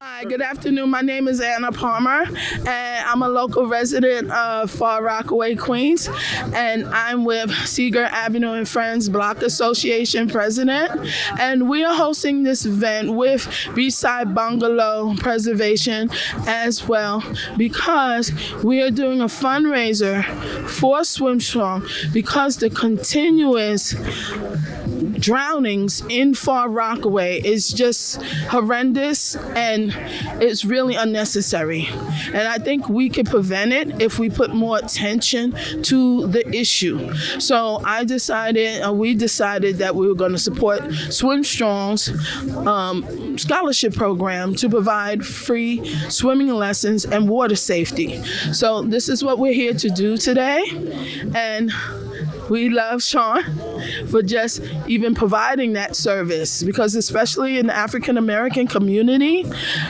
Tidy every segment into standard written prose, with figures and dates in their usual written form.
Hi, good afternoon. My name is Anna Palmer, and I'm a local resident of Far Rockaway, Queens, and I'm with Seagirt Avenue and Friends Block Association president, and we are hosting this event with Beachside Bungalow Preservation as well because we are doing a fundraiser for Swim Strong because the continuous drownings in Far Rockaway is just horrendous and it's really unnecessary. And I think we could prevent it if we put more attention to the issue. So we decided that we were going to support Swim Strong's scholarship program to provide free swimming lessons and water safety. So this is what we're here to do today. And we love Sean for just even providing that service because especially in the African American community,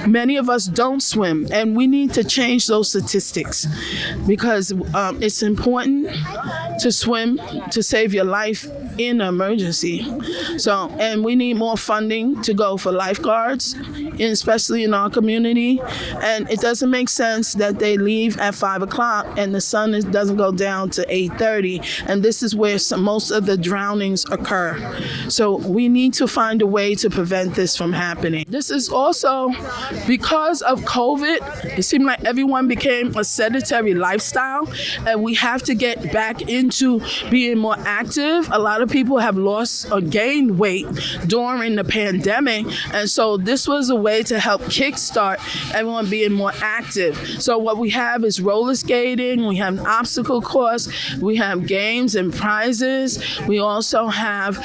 many of us don't swim and we need to change those statistics because it's important to swim to save your life in an emergency. So, and we need more funding to go for lifeguards, especially in our community. And it doesn't make sense that they leave at 5 o'clock and the sun doesn't go down to 8:30. And this is where most of the drownings occur. So we need to find a way to prevent this from happening. This is also because of COVID. It seemed like everyone became a sedentary lifestyle and we have to get back into being more active. A lot of people have lost or gained weight during the pandemic. And so this was a way to help kickstart everyone being more active. So what we have is roller skating, we have obstacle course, we have games and prizes. We also have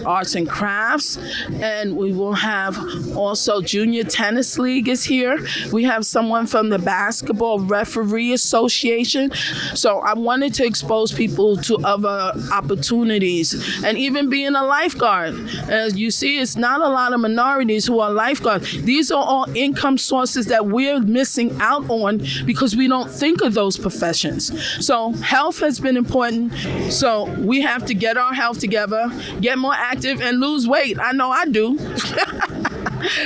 arts and crafts, and we will have also junior tennis league is here. We have someone from the basketball referee association. So I wanted to expose people to other opportunities and even being a lifeguard. As you see, it's not a lot of minorities who are lifeguards. These are all income sources that we're missing out on because we don't think of those professions. So health has been important. So we have to get our health together, get more active, and lose weight. I know I do.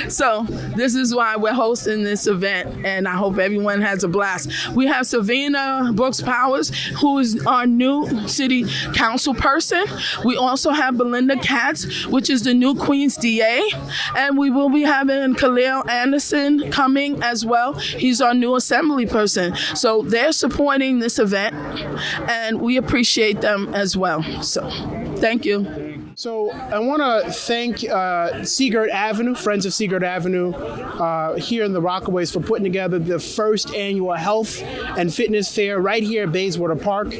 So this is why we're hosting this event, and I hope everyone has a blast. We have Savina Brooks Powers, who is our new city council person. We also have Belinda Katz, which is the new Queens DA, and we will be having Khalil Anderson coming as well. He's our new assembly person. So they're supporting this event, and we appreciate them as well. So thank you. So I want to thank Seagirt Avenue, Friends of Seagirt Avenue, here in the Rockaways for putting together the first annual health and fitness fair right here at Bayswater Park.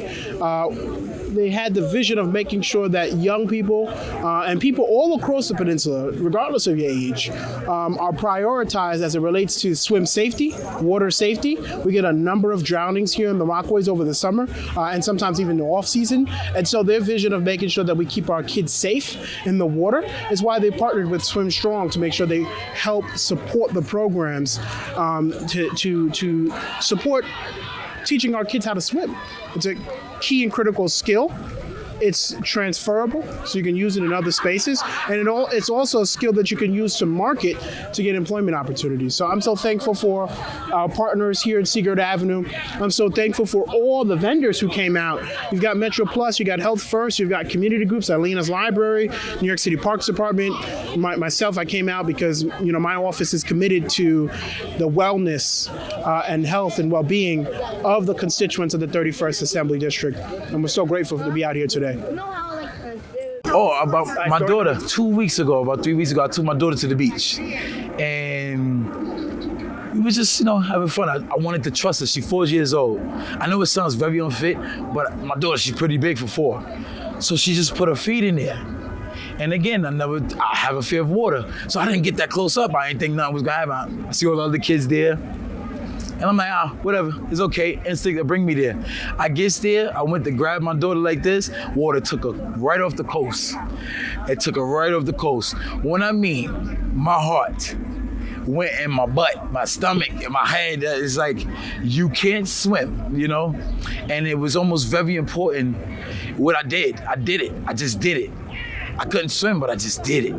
They had the vision of making sure that young people and people all across the peninsula, regardless of your age, are prioritized as it relates to swim safety, water safety. We get a number of drownings here in the Rockaways over the summer and sometimes even the off season. And so their vision of making sure that we keep our kids safe in the water is why they partnered with Swim Strong to make sure they help support the programs to support teaching our kids how to swim. It's a key and critical skill. It's transferable, so you can use it in other spaces. And it's also a skill that you can use to market to get employment opportunities. So I'm so thankful for our partners here at Seagirt Avenue. I'm so thankful for all the vendors who came out. You've got Metro Plus, you've got Health First, you've got community groups, Alina's Library, New York City Parks Department. Myself, I came out because my office is committed to the wellness and health and well-being of the constituents of the 31st Assembly District. And we're so grateful to be out here today. About my daughter. 2 weeks ago, about 3 weeks ago, I took my daughter to the beach. And we were just, having fun. I wanted to trust her. She's 4 years old. I know it sounds very unfit, but my daughter, she's pretty big for 4. So she just put her feet in there. And again, I have a fear of water. So I didn't get that close up. I didn't think nothing was gonna happen. I see all the other kids there. And I'm like, whatever, it's okay. Instinct to bring me there. I get there, I went to grab my daughter like this, water took her right off the coast. It took her right off the coast. When I mean, my heart went in my butt, my stomach, in my head. It's like, you can't swim, And it was almost very important what I did. I did it, I just did it. I couldn't swim, but I just did it.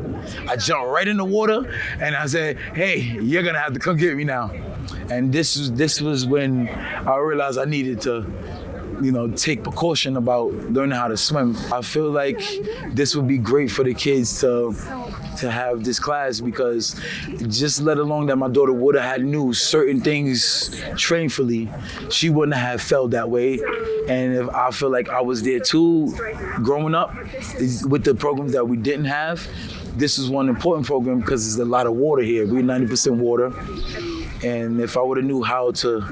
I jumped right in the water, and I said, "Hey, you're gonna have to come get me now." And this was when I realized I needed to, take precaution about learning how to swim. I feel like this would be great for the kids to have this class, because just let alone that my daughter would have had knew certain things trainfully, she wouldn't have felt that way. And if I feel like I was there too, growing up, with the programs that we didn't have, this is one important program because there's a lot of water here. We're 90% water. And if I would have knew how to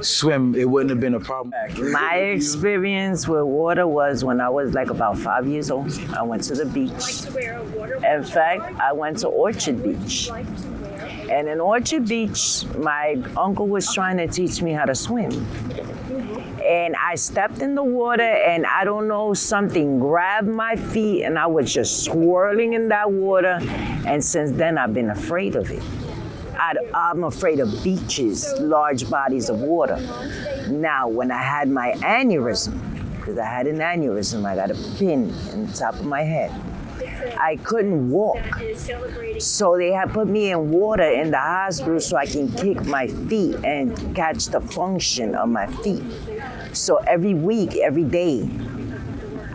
swim, it wouldn't have been a problem. My experience with water was when I was like about 5 years old. I went to the beach. In fact, I went to Orchard Beach. And in Orchard Beach, my uncle was trying to teach me how to swim. And I stepped in the water, and I don't know, something grabbed my feet, and I was just swirling in that water. And since then, I've been afraid of it. I'm afraid of beaches, large bodies of water. Now, when I had my aneurysm, because I had an aneurysm, I got a pin in the top of my head, I couldn't walk. So they had put me in water in the hospital so I can kick my feet and catch the function of my feet. So every week, every day,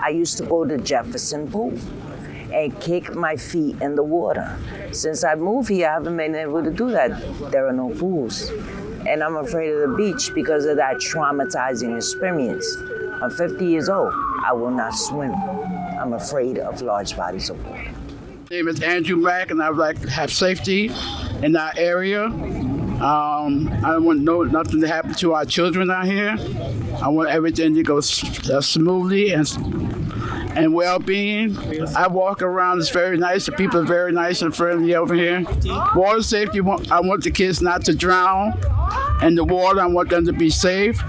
I used to go to Jefferson Pool and kick my feet in the water. Since I moved here, I haven't been able to do that. There are no pools. And I'm afraid of the beach because of that traumatizing experience. I'm 50 years old. I will not swim. I'm afraid of large bodies of water. My name is Andrew Mack, and I would like to have safety in our area. I don't want nothing to happen to our children out here. I want everything to go smoothly and well-being. I walk around, it's very nice. The people are very nice and friendly over here. Water safety, I want the kids not to drown in the water. I want them to be safe.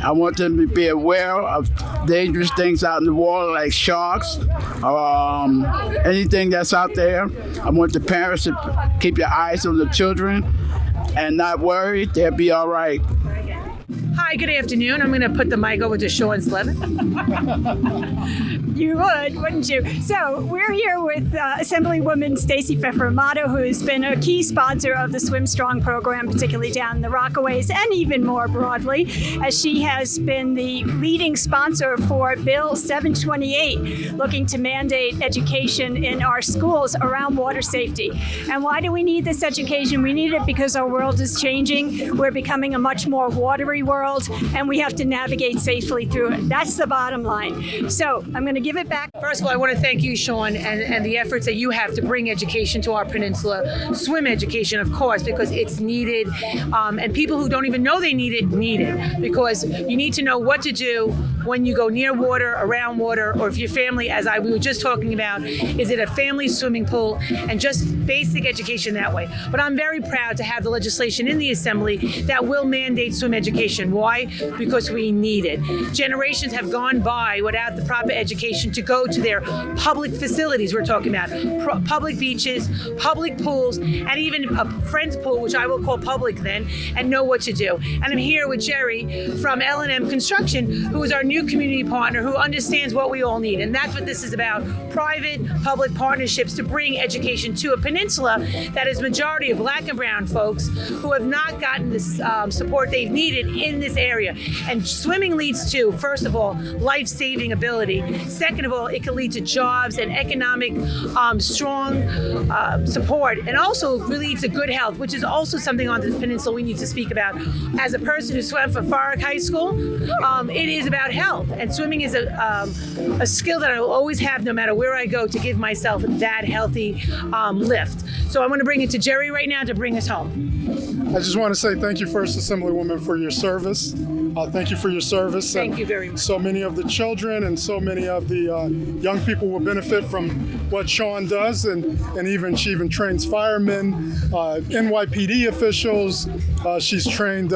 I want them to be aware of dangerous things out in the water like sharks, anything that's out there. I want the parents to keep your eyes on the children and not worry, they'll be all right. Hi, good afternoon. I'm going to put the mic over to Sean Slevin. You would, wouldn't you? So we're here with Assemblywoman Stacey Pfeffer-Amato, who has been a key sponsor of the Swim Strong program, particularly down in the Rockaways and even more broadly, as she has been the leading sponsor for Bill 728, looking to mandate education in our schools around water safety. And why do we need this education? We need it because our world is changing. We're becoming a much more watery world, and we have to navigate safely through it. That's the bottom line. So I'm going to give it back. First of all, I want to thank you, Sean, and the efforts that you have to bring education to our peninsula, swim education, of course, because it's needed. And people who don't even know they need it, because you need to know what to do when you go near water, around water, or if your family, we were just talking about, is it a family swimming pool, and just basic education that way. But I'm very proud to have the legislation in the Assembly that will mandate swim education. Why? Because we need it. Generations have gone by without the proper education to go to their public facilities. We're talking about public beaches, public pools, and even a friend's pool, which I will call public then, and know what to do. And I'm here with Jerry from L&M Construction, who is our new community partner, who understands what we all need. And that's what this is about, private-public partnerships to bring education to a peninsula that is majority of Black and brown folks who have not gotten this support they've needed in this area. And swimming leads to, first of all, life-saving ability. Second of all, it can lead to jobs and economic strong support, and also really leads to good health, which is also something on this peninsula we need to speak about. As a person who swam for Farrack High School, it is about health, and swimming is a skill that I will always have no matter where I go to give myself that healthy lift. So I want to bring it to Jerry right now to bring us home. I just want to say thank you first, Assemblywoman, for your service. Thank you for your service. Thank you very much. So many of the children and so many of the young people will benefit from what Sean does, and she even trains firemen, NYPD officials. She's trained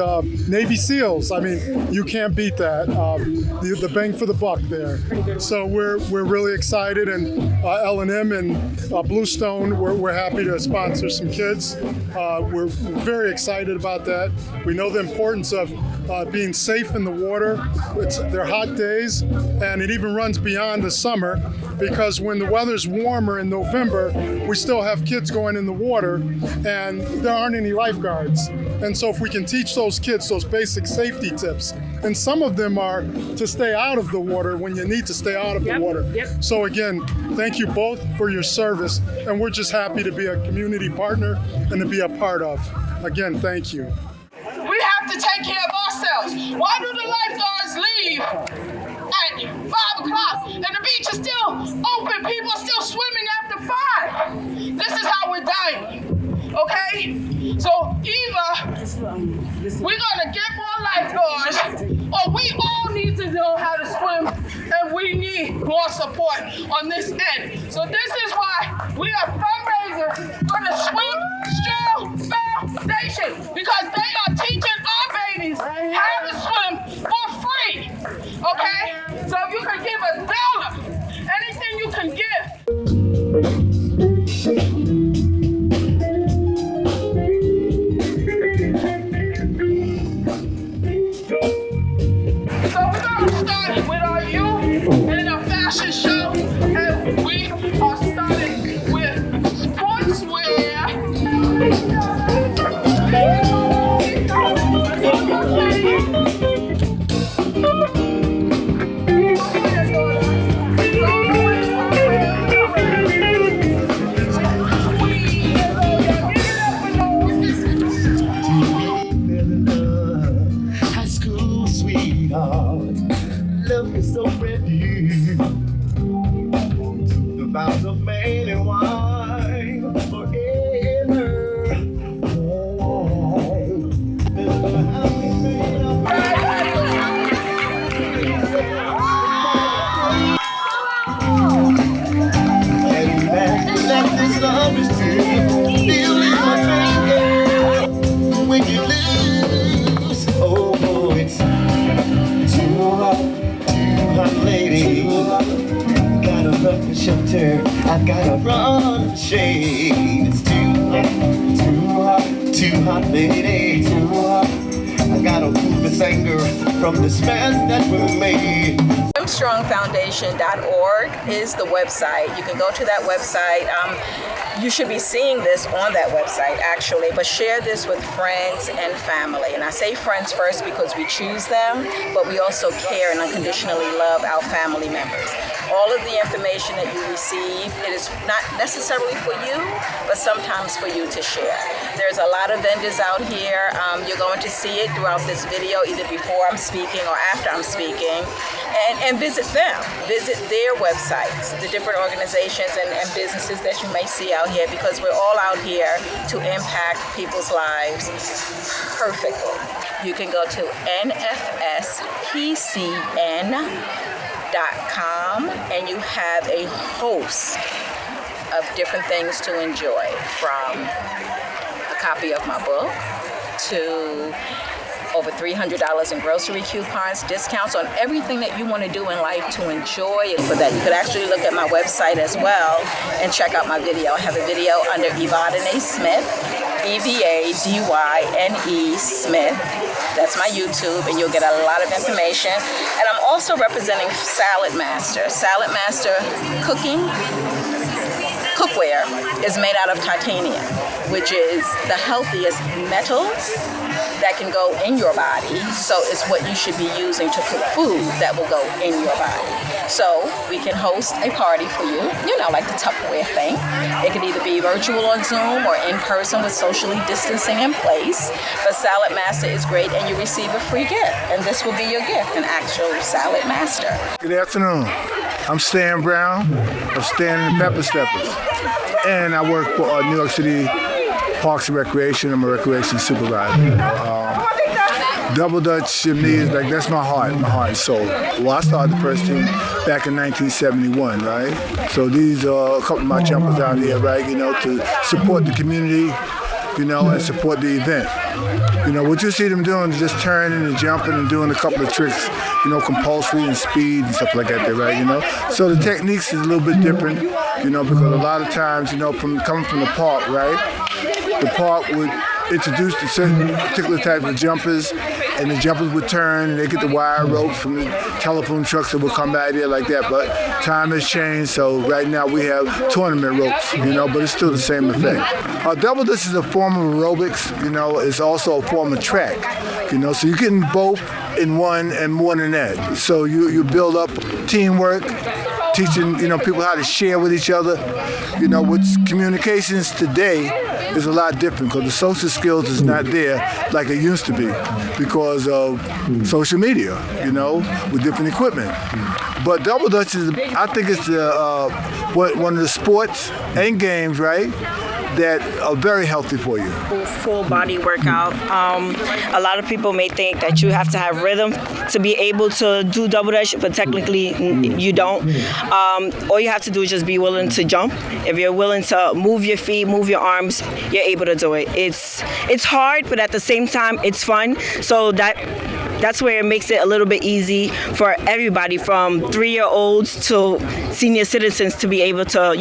Navy SEALs. I mean, you can't beat that. The bang for the buck there. So we're really excited, and L&M and Bluestone, we're happy to sponsor some kids. We're very excited about that. We know the importance of being safe in the water. They're hot days, and it even runs beyond the summer, because when the weather's warmer in November, we still have kids going in the water and there aren't any lifeguards. And so if we can teach those kids those basic safety tips, and some of them are to stay out of the water when you need to stay out of the water. So again, thank you both for your service, and we're just happy to be a community partner and to be a part of. Again, thank you. We have to take care of ourselves. Why do the lifeguards leave at 5 o'clock and the beach is still open? People are still swimming after 5. This is how we're dying, okay? So either we're gonna get more lifeguards, or we all need to know how to swim, and we need more support on this end. So this is why we are fundraising for the Swim Strong Foundation, because they are teaching our babies how to swim for free. Okay? So if you can give $1, anything you can give. So we're going to start with our youth in a fashion show, and we are starting with sportswear. High school sweetheart, love is so pretty. About the man and wine forever. And that this love is true. Feel it, my baby. When you lose, oh, it's too hot, lady. Gotta run for shelter, I gotta run for shade. It's too hot, lady. Too hot. I gotta move this anger from this mess that we made. SwimStrongFoundation.org is the website. You can go to that website. You should be seeing this on that website, actually, but share this with friends and family. And I say friends first because we choose them, but we also care and unconditionally love our family members. All of the information that you receive, it is not necessarily for you, but sometimes for you to share. There's a lot of vendors out here. You're going to see it throughout this video, either before I'm speaking or after I'm speaking. And visit them. Visit their websites, the different organizations and businesses that you may see out here, because we're all out here to impact people's lives perfectly. You can go to nfspcn.com and you have a host of different things to enjoy, from a copy of my book to over $300 in grocery coupons, discounts on everything that you want to do in life to enjoy it. For that, you could actually look at my website as well and check out my video. I have a video under Evadene Smith, EVADYNE Smith. That's my YouTube, and you'll get a lot of information. And I'm also representing Salad Master. Salad Master cookware is made out of titanium, which is the healthiest metal that can go in your body. So it's what you should be using to cook food that will go in your body. So we can host a party for you, like the Tupperware thing. It could either be virtual on Zoom or in person with socially distancing in place. But Salad Master is great, and you receive a free gift. And this will be your gift, an actual Salad Master. Good afternoon. I'm Stan Brown of Stan and the Pepper Steppers. And I work for New York City Parks and Recreation. I'm a recreation supervisor. Double Dutch Chimneys, that's my heart and soul. Well, I started the first team back in 1971, right? So these are a couple of my jumpers out here, right, to support the community, and support the event. What you see them doing is just turning and jumping and doing a couple of tricks, compulsory and speed and stuff like that there, right, So the techniques is a little bit different, because a lot of times, coming from the park, right, the park would introduce to certain particular types of jumpers, and the jumpers would turn, and they get the wire ropes from the telephone trucks that would come by there like that. But time has changed, so right now we have tournament ropes, but it's still the same effect. Double dutch is a form of aerobics, it's also a form of track, so you're getting both in one and more than that. So you build up teamwork, teaching people how to share with each other. With communications today is a lot different because the social skills is not there like it used to be because of social media, with different equipment. But double dutch is, I think it's one of the sports and games, right, that are very healthy for you. Full body workout. A lot of people may think that you have to have rhythm to be able to do double dutch, but technically you don't. All you have to do is just be willing to jump. If you're willing to move your feet, move your arms, you're able to do it. It's hard, but at the same time, it's fun. So that's where it makes it a little bit easy for everybody from 3-year-olds to senior citizens to be able to,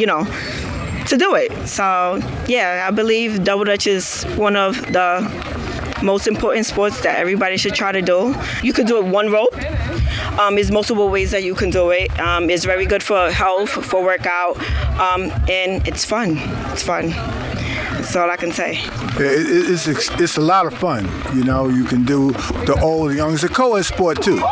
to do it. So yeah, I believe double dutch is one of the most important sports that everybody should try to do. You could do it one rope. There's multiple ways that you can do it. It's very good for health, for workout, and it's fun. It's fun. That's all I can say. It's a lot of fun. You can do the old, the young. It's a co-ed sport too.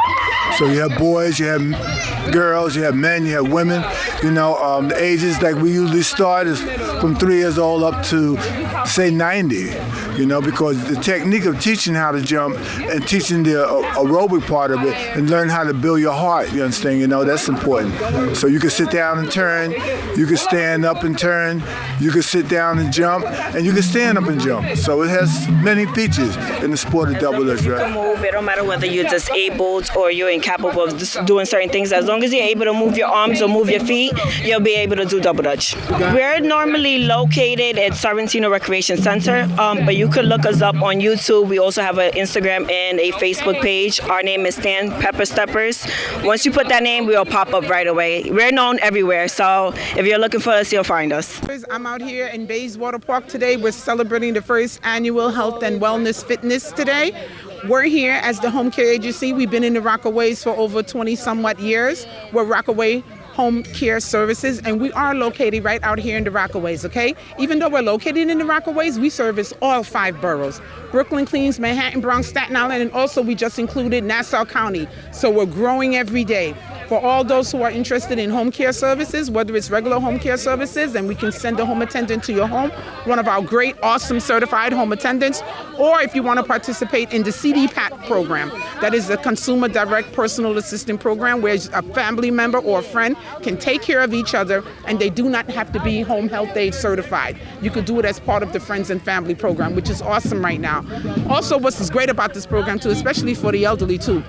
So you have boys, you have girls, you have men, you have women. The ages like we usually start is from 3 years old up to say 90. Because the technique of teaching how to jump and teaching the aerobic part of it and learn how to build your heart, you understand? That's important. So you can sit down and turn, you can stand up and turn, you can sit down and jump, and you can stand up and jump. So it has many features in the sport of double dutch, right? You can move. It don't matter whether you're disabled or you're incapable of just doing certain things. As long as you're able to move your arms or move your feet, you'll be able to do double dutch. We're normally located at Sorrentino Recreation Center, but you could look us up on YouTube. We also have an Instagram and a Facebook page. Our name is Stan Pepper Steppers. Once you put that name, we'll pop up right away. We're known everywhere, so if you're looking for us, you'll find us. I'm out here in Bayswater Park today. We're celebrating the first annual Health and Wellness Fitness today. We're here as the home care agency. We've been in the Rockaways for over 20 somewhat years. We're Rockaway Home Care Services, and we are located right out here in the Rockaways, okay? Even though we're located in the Rockaways, we service all 5 boroughs: Brooklyn, Queens, Manhattan, Bronx, Staten Island, and also we just included Nassau County. So we're growing every day. For all those who are interested in home care services, whether it's regular home care services, and we can send a home attendant to your home, one of our great, awesome certified home attendants, or if you want to participate in the CDPAT program, that is the Consumer Direct Personal Assistant Program, where a family member or a friend can take care of each other, and they do not have to be home health aide certified. You could do it as part of the Friends and Family program, which is awesome right now. Also, what's great about this program too, especially for the elderly too,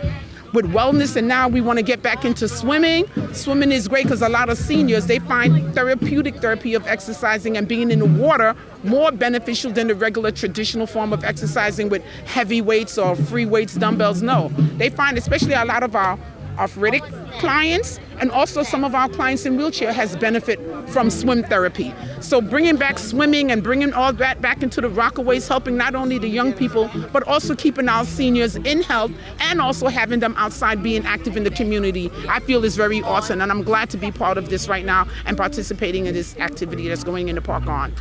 with wellness, and now we want to get back into swimming. Swimming is great because a lot of seniors, they find therapy of exercising and being in the water more beneficial than the regular traditional form of exercising with heavy weights or free weights, dumbbells. No, they find, especially a lot of our arthritic clients and also some of our clients in wheelchair has benefit from swim therapy. So bringing back swimming and bringing all that back into the Rockaways, helping not only the young people, but also keeping our seniors in health and also having them outside being active in the community, I feel is very awesome. And I'm glad to be part of this right now and participating in this activity that's going in the park on.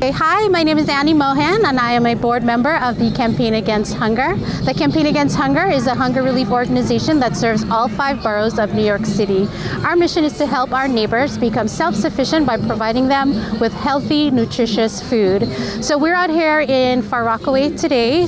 Hey, hi, my name is Annie Mohan, and I am a board member of the Campaign Against Hunger. The Campaign Against Hunger is a hunger relief organization that serves all 5 boroughs of New York City. Our mission is to help our neighbors become self-sufficient by providing them with healthy, nutritious food. So we're out here in Far Rockaway today,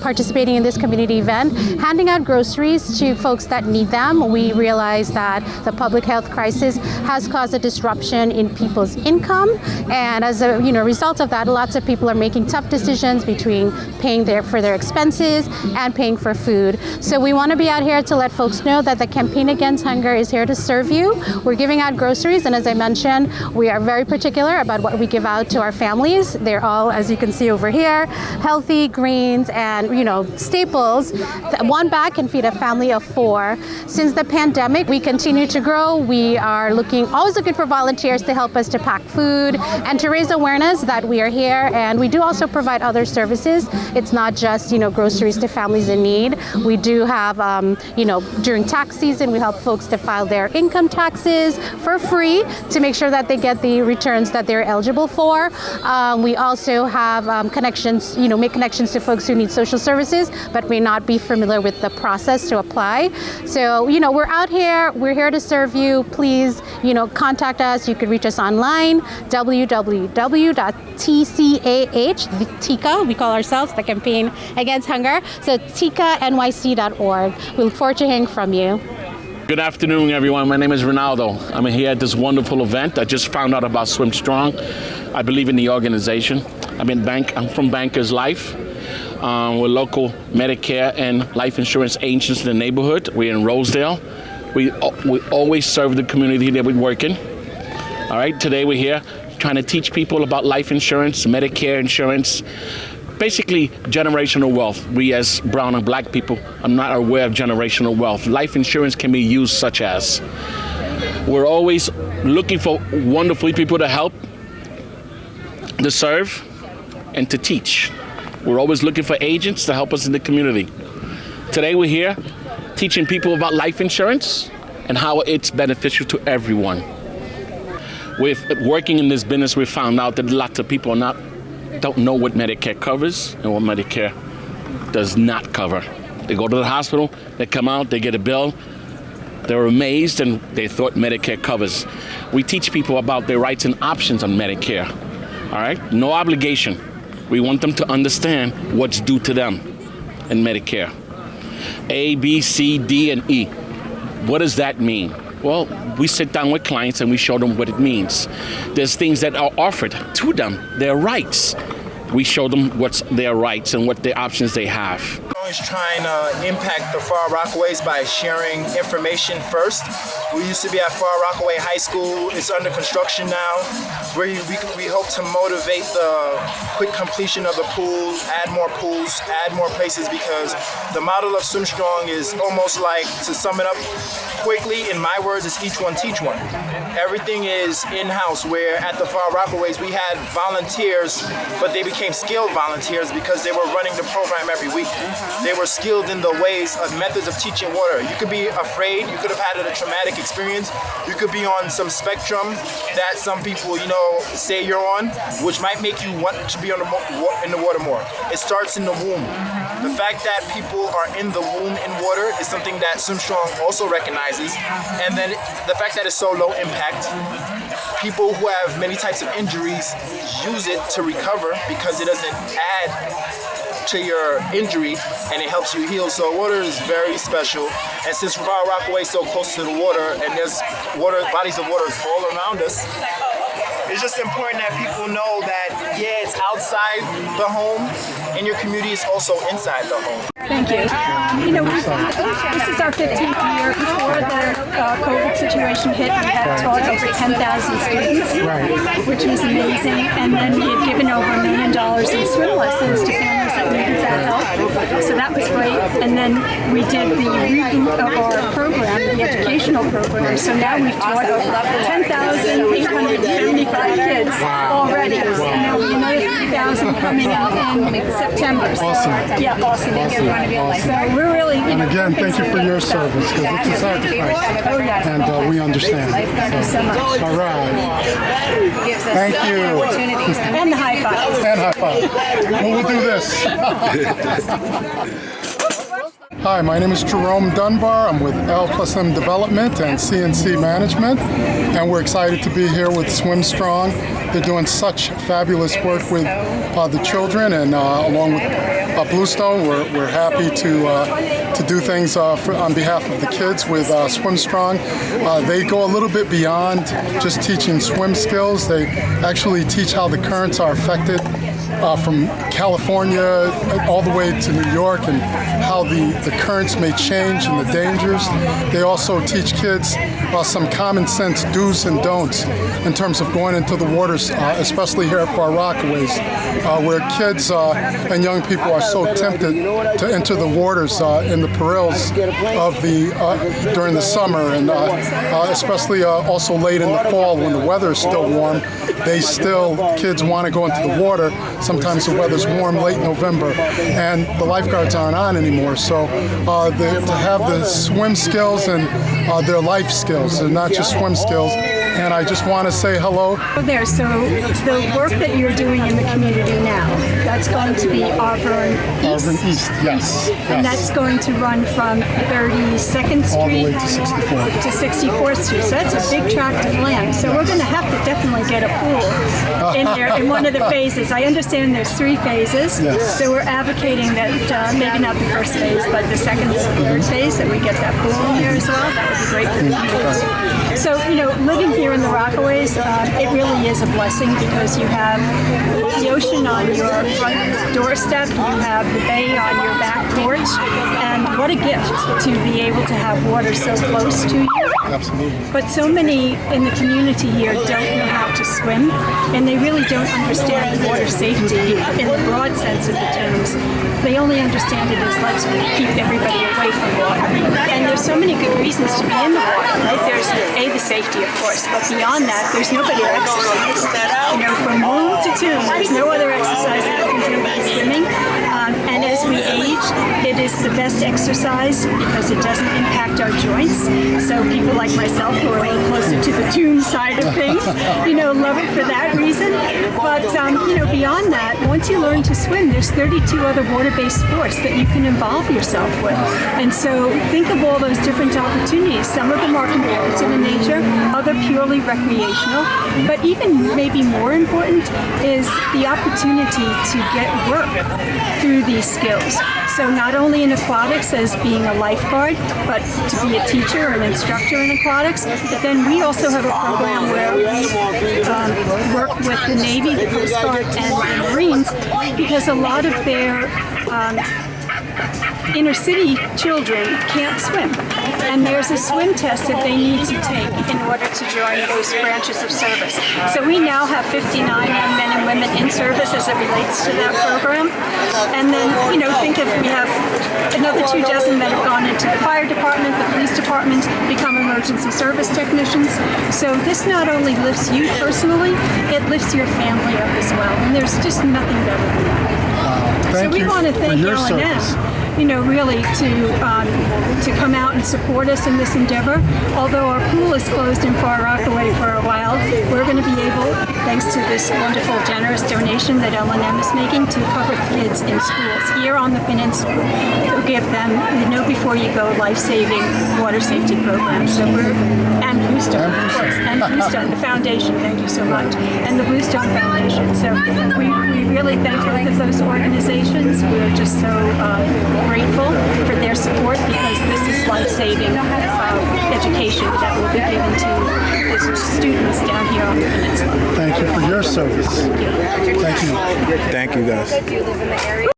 participating in this community event, handing out groceries to folks that need them. We realize that the public health crisis has caused a disruption in people's income, and as a result of that, lots of people are making tough decisions between paying for their expenses and paying for food. So we want to be out here to let folks know that the Campaign Against Hunger Hunger is here to serve you. We're giving out groceries, and as I mentioned, we are very particular about what we give out to our families. They're all, as you can see over here, healthy greens and, staples. One bag can feed a family of 4. Since the pandemic, we continue to grow. We are always looking for volunteers to help us to pack food and to raise awareness that we are here. And we do also provide other services. It's not just, groceries to families in need. We do have, during tax season, we help folks to file their income taxes for free to make sure that they get the returns that they're eligible for. We also have connections, make connections to folks who need social services but may not be familiar with the process to apply. So, we're out here. We're here to serve you. Please, contact us. You can reach us online, www.TCAH, we call ourselves the Campaign Against Hunger, so TICANYC.org. We look forward to hearing from you. Good afternoon, everyone. My name is Ronaldo. I'm here at this wonderful event. I just found out about Swim Strong. I believe in the organization. I'm from Bankers Life. We're local Medicare and life insurance agents in the neighborhood. We're in Rosedale. We always serve the community that we work in. All right, today we're here trying to teach people about life insurance, Medicare insurance, basically generational wealth. We as brown and black people are not aware of generational wealth. Life insurance can be used such as. We're always looking for wonderful people to help, to serve, and to teach. We're always looking for agents to help us in the community. Today we're here teaching people about life insurance and how it's beneficial to everyone. With working in this business, we found out that lots of people don't know what Medicare covers and what Medicare does not cover. They go to the hospital, they come out, they get a bill, they're amazed and they thought Medicare covers. We teach people about their rights and options on Medicare. All right? No obligation. We want them to understand what's due to them in Medicare. A, B, C, D, and E. What does that mean? Well, we sit down with clients and we show them what it means. There's things that are offered to them, their rights. We show them what's their rights and what the options they have. Always trying to impact the Far Rockaways by sharing information first. We used to be at Far Rockaway High School. It's under construction now. We hope to motivate the quick completion of the pool, add more pools, add more places, because the model of Swim Strong is almost like, to sum it up quickly, in my words, it's each one teach one. Everything is in-house, where at the Far Rockaways we had volunteers, but they became skilled volunteers because they were running the program every week. They were skilled in the ways of methods of teaching water. You could be afraid, you could have had a traumatic experience, you could be on some spectrum that some people, say you're on, which might make you want to be in the water more. It starts in the womb. The fact that people are in the womb in water is something that Swim Strong also recognizes. And then the fact that it's so low impact, people who have many types of injuries use it to recover because it doesn't add to your injury and it helps you heal. So water is very special. And since Far Rockaway is so close to the water and there's bodies of water all around us, it's just important that people know that, it's outside the home and your community is also inside the home. Thank you. This is our 15th year. Before the COVID situation hit, we had taught over 10,000 students, which was amazing. And then we had given over $1 million in swim lessons to families that needed that help. So that was great. And then we did the reboot of our program, the educational program. So now we've taught 10,875 kids already. And there will be another 3,000 coming out in September. Awesome. Yeah, awesome. So we're really, and again, thank you for your service, because it's a sacrifice, and we understand. So, all right. Thank you. And the high five. And high five. Well, we'll do this. Hi, my name is Jerome Dunbar. I'm with L+M Development and CNC Management, and we're excited to be here with Swim Strong. They're doing such fabulous work with the children, and along with Bluestone, we're happy to do things on behalf of the kids with Swim Strong. They go a little bit beyond just teaching swim skills. They actually teach how the currents are affected from California all the way to New York and how the currents may change and the dangers. They also teach kids some common sense do's and don'ts in terms of going into the waters, especially here at Far Rockaways, where kids and young people are so tempted to enter the waters in the perils of during the summer, and especially also late in the fall when the weather is still warm. Kids want to go into the water. Sometimes the weather's warm late November, and the lifeguards aren't on anymore. So to have the swim skills and their life skills, and not just swim skills. And I just want to say hello. There, so the work that you're doing in the community now, that's going to be Auburn East. Auburn East, yes. And that's going to run from 32nd Street all the way to 64th. To 64th Street. So that's a big tract of land. So we're going to have to definitely get a pool in there in one of the phases. I understand there's 3 phases. Yes. So we're advocating that maybe not the first phase, but the second or third phase, that we get that pool in there as well. That would be great for the community. So, living here in the Rockaways, it really is a blessing because you have the ocean on your front doorstep, you have the bay on your back porch, and what a gift to be able to have water so close to you. Absolutely. But so many in the community here don't know how to swim, and they really don't understand water safety in the broad sense of the terms. They only understand it as let's keep everybody away from water. And there's so many good reasons to be in the water, right? There's the safety, of course, but beyond that, there's no better exercise. From womb to tomb, there's no other exercise that you can do than swimming. And as we age, it is the best exercise because it doesn't impact our joints. So people like myself who are a little closer to the tomb side of things, love it for that reason. But, beyond that, once you learn to swim, there's 32 other water-based sports that you can involve yourself with. And so think of all those different opportunities. Some of them are competitive in nature, other purely recreational. But even maybe more important is the opportunity to get work through these skills. So not only in aquatics as being a lifeguard, but to be a teacher or an instructor in aquatics. But then we also have a program where we work with the Navy, the Coast Guard, and the Marines, because a lot of their inner city children can't swim. And there's a swim test that they need to take in order to join those branches of service. So we now have 59 young men and women in service as it relates to that program. And then, think if we have another 2 dozen that have gone into the fire department, the police department, become emergency service technicians. So this not only lifts you personally, it lifts your family up as well. And there's just nothing better than that. So we want to thank L&M. Really to come out and support us in this endeavor. Although our pool is closed in Far Rockaway for a while, we're going to be able, thanks to this wonderful, generous donation that L&M is making, to cover kids in schools here on the peninsula. To give them, before you go, life-saving water safety programs. So and Bluestone, of course, and Bluestone, the foundation. Thank you so much, and the Bluestone Foundation. So we really thank both of those organizations. We're just so grateful for their support because this is life-saving education that will be given to the students down here on the peninsula. Thank you for your service. Thank you. Thank you, guys.